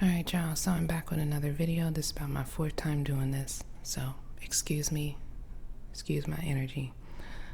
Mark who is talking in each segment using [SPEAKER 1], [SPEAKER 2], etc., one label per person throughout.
[SPEAKER 1] Alright y'all, so I'm back with another video. This is about my fourth time doing this, so excuse me, excuse my energy.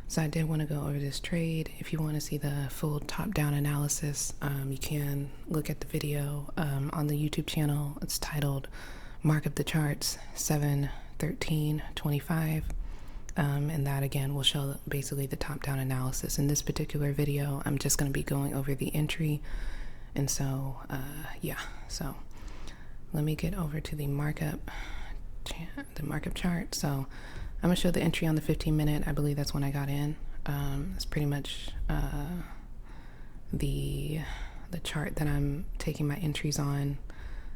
[SPEAKER 1] So I did want to go over this trade. If you want to see the full top-down analysis, you can look at the video on the YouTube channel. It's titled Mark of the Charts 7/13/25, and that again will show basically the top-down analysis. In this particular video, I'm just going to be going over the entry, and so yeah, so let me get over to the markup chart. So I'm gonna show the entry on the 15-minute. I believe that's when I got in. It's pretty much the chart that I'm taking my entries on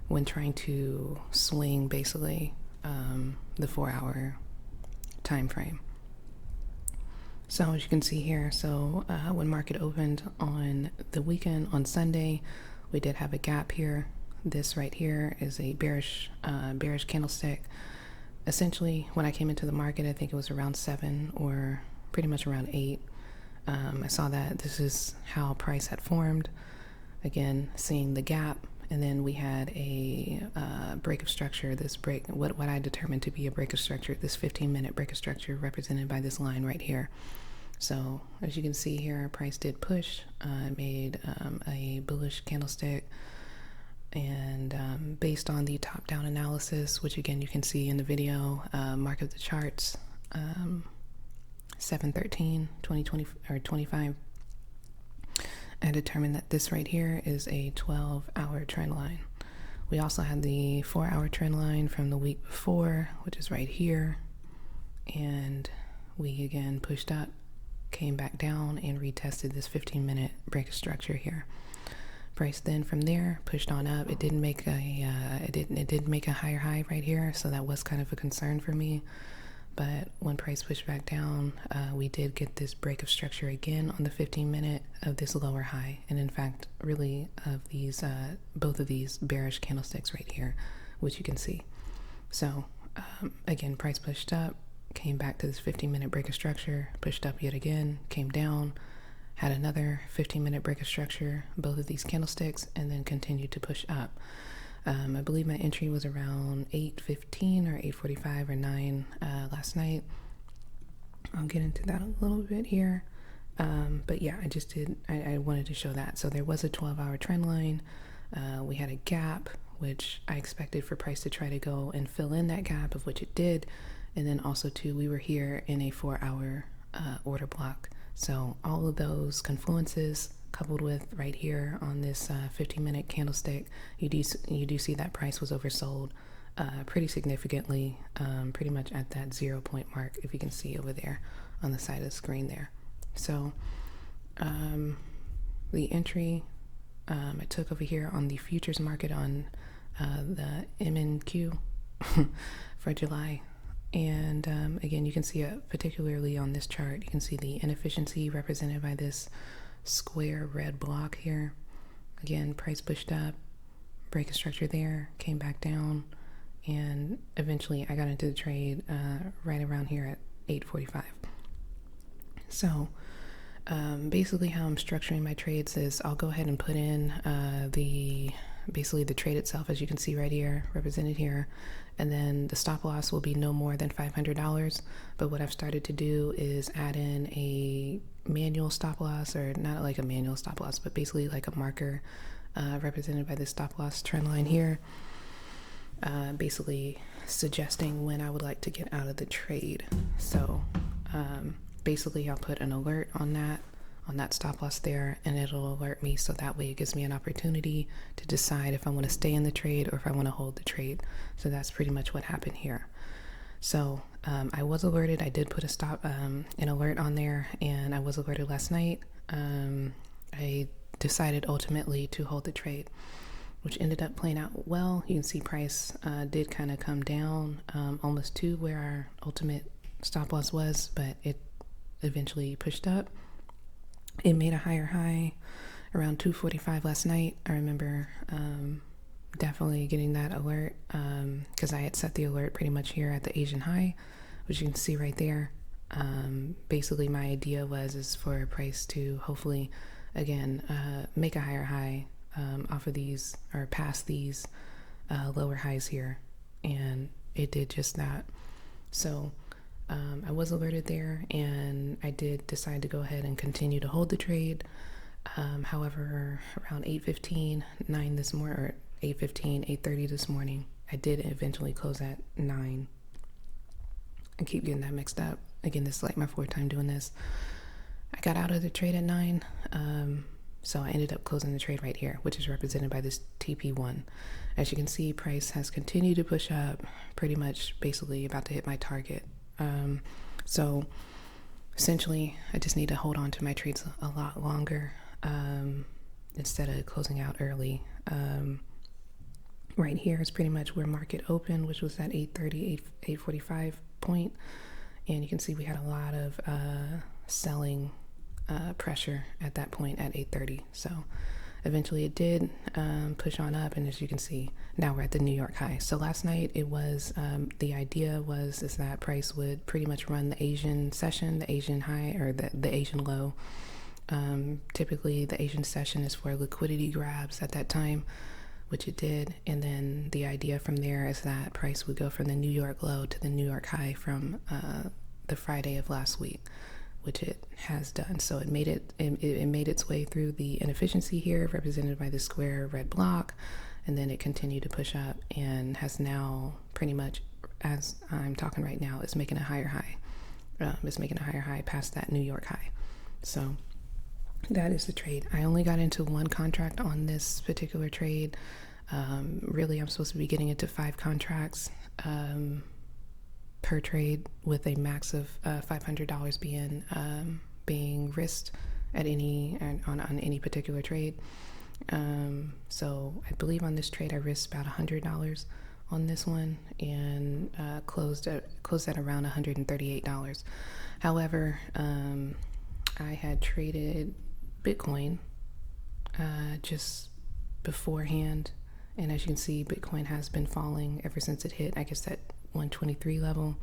[SPEAKER 1] when trying to swing basically the 4-hour time frame. So as you can see here, so when market opened on the weekend on Sunday, we did have a gap here. This right here is a bearish candlestick. Essentially, when I came into the market, I think it was around 7 or pretty much around 8. I saw that this is how price had formed. Again, seeing the gap, and then we had a break of structure. This break, what I determined to be a break of structure, this 15-minute break of structure represented by this line right here. So as you can see here, price did push, made a bullish candlestick. And based on the top-down analysis, which again you can see in the video, mark of the charts 7/13/2020 or 25, I determined that this right here is a 12-hour trend line. We also had the 4-hour trend line from the week before, which is right here, and we again pushed up, came back down, and retested this 15-minute break of structure here. Price then from there pushed on up. It didn't make a it did make a higher high right here, so that was kind of a concern for me. But when price pushed back down, we did get this break of structure again on the 15-minute of this lower high, and in fact, really of these both of these bearish candlesticks right here, which you can see. So again, price pushed up, came back to this 15-minute break of structure, pushed up yet again, came down, had another 15-minute break of structure, both of these candlesticks, and then continued to push up. I believe my entry was around 8:15 or 8:45 or 9 last night. I'll get into that a little bit here. But yeah, I wanted to show that. So there was a 12-hour trend line. We had a gap, which I expected for price to try to go and fill in that gap, of which it did. And then also too, we were here in a 4-hour order block. So all of those confluences coupled with right here on this 15-minute candlestick, you do see that price was oversold pretty significantly, pretty much at that 0 point mark, if you can see over there on the side of the screen there. So the entry I took over here on the futures market on the MNQ for July. And again, you can see it particularly on this chart. You can see the inefficiency represented by this square red block here. Again, price pushed up, break of structure there, came back down, and eventually I got into the trade right around here at 8:45. So basically how I'm structuring my trades is I'll go ahead and put in basically the trade itself, as you can see right here, represented here, and then the stop loss will be no more than $500. But what I've started to do is add in a manual stop loss, or not like a manual stop loss, but basically like a marker represented by this stop loss trend line here, basically suggesting when I would like to get out of the trade. So basically I'll put an alert on that stop loss there, and it'll alert me, so that way it gives me an opportunity to decide if I want to stay in the trade or if I want to hold the trade. So that's pretty much what happened here. So I was alerted. I did put an alert on there, and I was alerted last night. I decided ultimately to hold the trade, which ended up playing out well. You can see price did kind of come down almost to where our ultimate stop loss was, but it eventually pushed up. It made a higher high around 2:45 last night. I remember definitely getting that alert because I had set the alert pretty much here at the Asian high, which you can see right there. Basically my idea is for price to hopefully again make a higher high off of these, or past these lower highs here, and it did just that. So I was alerted there, and I did decide to go ahead and continue to hold the trade. However, around 8:15, 9 this morning, or 8:15, 8:30 this morning, I did eventually close at 9. I keep getting that mixed up. Again, this is like my fourth time doing this. I got out of the trade at 9, so I ended up closing the trade right here, which is represented by this TP1. As you can see, price has continued to push up, pretty much basically about to hit my target. So essentially, I just need to hold on to my trades a lot longer instead of closing out early. Right here is pretty much where market opened, which was at 8:30, 8:45 point. And you can see we had a lot of selling pressure at that point at 8:30. So eventually it did push on up, and as you can see, now we're at the New York high. So last night it was the idea is that price would pretty much run the Asian session, the Asian high, or the Asian low. Typically the Asian session is for liquidity grabs at that time, which it did, and then the idea from there is that price would go from the New York low to the New York high from the Friday of last week, which it has done. So it made its way through the inefficiency here, represented by the square red block, and then it continued to push up and has now pretty much, as I'm talking right now, is making a higher high. It's making a higher high past that New York high. So that is the trade. I only got into one contract on this particular trade. Really, I'm supposed to be getting into 5 contracts per trade, with a max of $500 being risked at on any particular trade. So I believe on this trade I risked about $100 on this one, and closed at around $138. However, I had traded Bitcoin just beforehand, and as you can see, Bitcoin has been falling ever since it hit, I guess, that 123 level.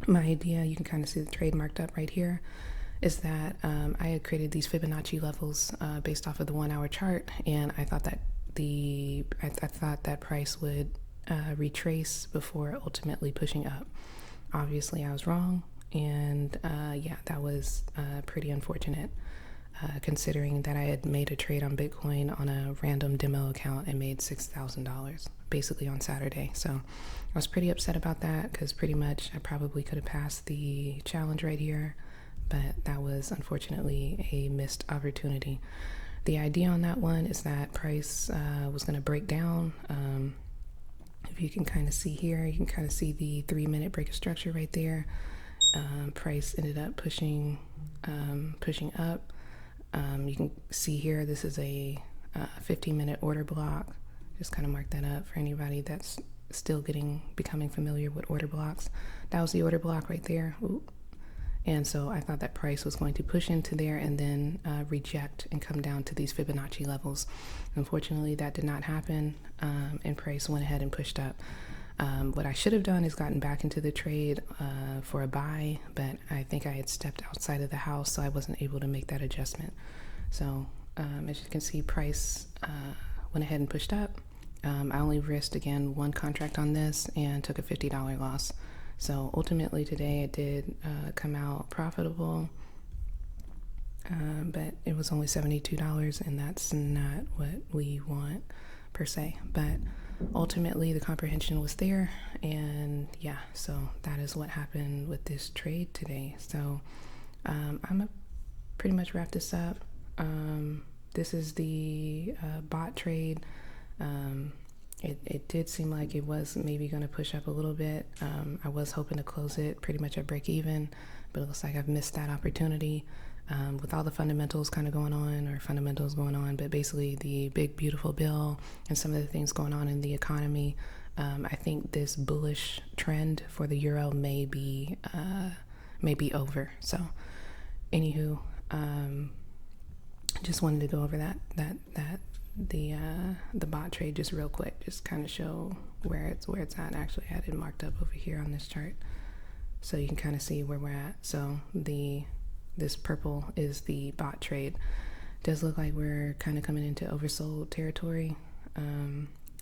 [SPEAKER 1] My idea, you can kind of see the trade marked up right here, is that I had created these Fibonacci levels based off of the 1-hour chart, and I thought that I thought that price would retrace before ultimately pushing up. Obviously I was wrong, and yeah, that was pretty unfortunate, considering that I had made a trade on Bitcoin on a random demo account and made $6,000 basically on Saturday. So I was pretty upset about that, because pretty much I probably could have passed the challenge right here, but that was unfortunately a missed opportunity. The idea on that one is that price was going to break down. If you can kind of see here, you can kind of see the 3-minute break of structure right there. Price ended up pushing up. You can see here, this is a 15-minute order block. Just kind of mark that up for anybody that's still becoming familiar with order blocks. That was the order block right there. Ooh. And so I thought that price was going to push into there and then reject and come down to these Fibonacci levels. Unfortunately, that did not happen, and price went ahead and pushed up. What I should have done is gotten back into the trade for a buy, but I think I had stepped outside of the house, so I wasn't able to make that adjustment. So as you can see, price went ahead and pushed up. I only risked, again, one contract on this and took a $50 loss. So ultimately today it did come out profitable, but it was only $72, and that's not what we want per se. But ultimately the comprehension was there, and yeah, so that is what happened with this trade today. So I'm gonna pretty much wrap this up. This is the bot trade. It did seem like it was maybe going to push up a little bit. I was hoping to close it pretty much at break even, but it looks like I've missed that opportunity with all the fundamentals going on, but basically the big beautiful bill and some of the things going on in the economy. I think this bullish trend for the euro may be over. So anywho, just wanted to go over the bot trade just real quick, just kind of show where it's at. Actually, I had it marked up over here on this chart, so you can kind of see where we're at. So this purple is the bot trade. Does look like we're kind of coming into oversold territory.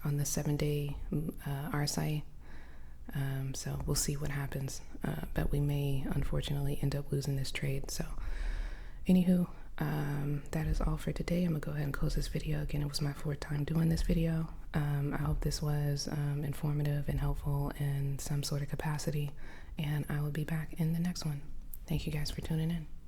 [SPEAKER 1] on the 7-day RSI. So we'll see what happens, but we may unfortunately end up losing this trade. So anywho, that is all for today. I'm gonna go ahead and close this video. Again, it was my 4th time doing this video. I hope this was informative and helpful in some sort of capacity, and I will be back in the next one. Thank you guys for tuning in.